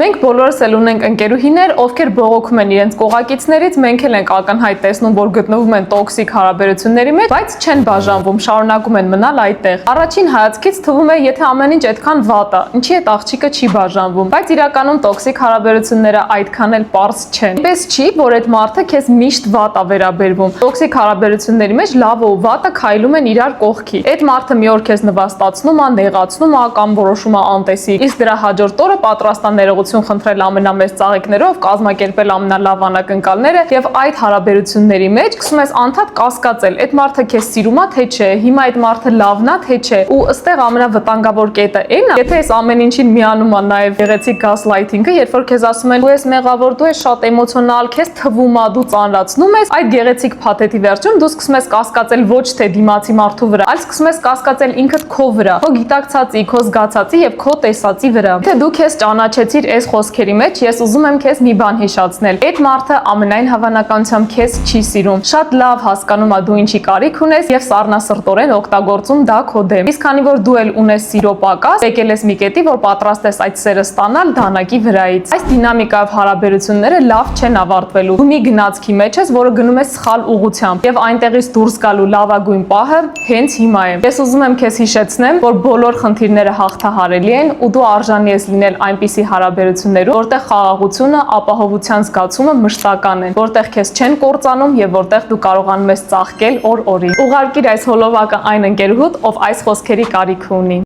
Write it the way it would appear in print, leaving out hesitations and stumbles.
Մենք բոլորս էլ ունենք ընկերուհիներ, ովքեր բողոքում են իրենց կողակիցներից, մենք էլ ենք ակնհայտ տեսնում, որ գտնվում են տոքսիկ հարաբերությունների մեջ, բայց չեն բաժանվում, շարունակում են մնալ այդտեղ։ Առաջին հայացքից թվում է, եթե ամեն ինչ այդքան վատ է, ինչի այդ աղջիկը չի բաժանվում, բայց իրականում տոքսիկ հարաբերությունները այդքան էլ պարզ չեն։ Այնպես չի, որ այդ մարդը քեզ միշտ վատ է վերաբերվում։ Տոքսիկ հարաբերությունների մեջ լավը ու վատը քայլում են իրար կողքի։ Այդ մարդը մի օր քեզ նվաստացնում է, նեղացնում է կամ որոշում է անտեսի, իսկ դրա հաջորդ օրը պատրաստ է ներողություն խնդրել ամենամեծ ծաղիկներով, կազմակերպել ամենալավ անակնկալները եւ այդ հարաբերությունների մեջ սկսում ես անդադ կասկածել, այդ մարդը քեզ սիրում է թե չէ, հիմա այդ մարդը լավն է թե չէ, ու ըստեղ ամենավտանգավոր կետը այն է, եթե այս ամեն ինչին միանում է նաեւ գեղեցիկ գասլայթինգը, երբ որ քեզ ասում են դու ես մեղավոր, դու ես շատ էմոցիոնալ, քեզ թվում է դու ծանրացնում ես, այդ գեղեցիկ փաթեթի վերջում դու սկսում ես կասկածել ոչ թե դիմացի մարդու վրա, այլ սկսում ես կասկածել ինքդ քո վրա, քո գիտակցածի, քո զգացածի եւ քո տեսածի վրա։ Թե դու քեզ ճանաչեցիր այս խոսքերի մեջ, ես ուզում եմ քեզ մի բան հիշեցնել։ Այդ մարդը ամենայն հավանականությամբ քեզ չի սիրում։ Շատ լավ հասկանում է դու ինչի կարիք ունես եւ սառնասրտորեն օգտագործում դա քո դեմ։ Իսկ քանի որ դու էլ ունես սիրո պակաս, եկել ես մի կետի, որ պատրաստ ես այդ սերը ստանալ դանակի վրայից։ Այս դինամիկայով հարաբերությունները լավ չեն ավարտվելու։ Դու մի գնացքի մեջ ես, որը գնում է սխալ ուղղությամբ, եւ այնտեղից դուրս գալու լավագույն պահը հենց հիմա է։ Ես ուզում եմ քեզ հիշեցնեմ, որ բոլոր խնդիրները հաղթահարելի են ու դու արժանի ես լինել այնպիսի հարաբերություններում, որտեղ խաղաղությունը, ապահովության զգացումը մշտական են, որտեղ քեզ չեն կործանում եւ որտեղ դու կարողանում ես ծաղկել օր օրի։ Ուղարկիր այս հոլովակը այն ընկերուհուդ, ով այս խոսքերի կարիք ունի։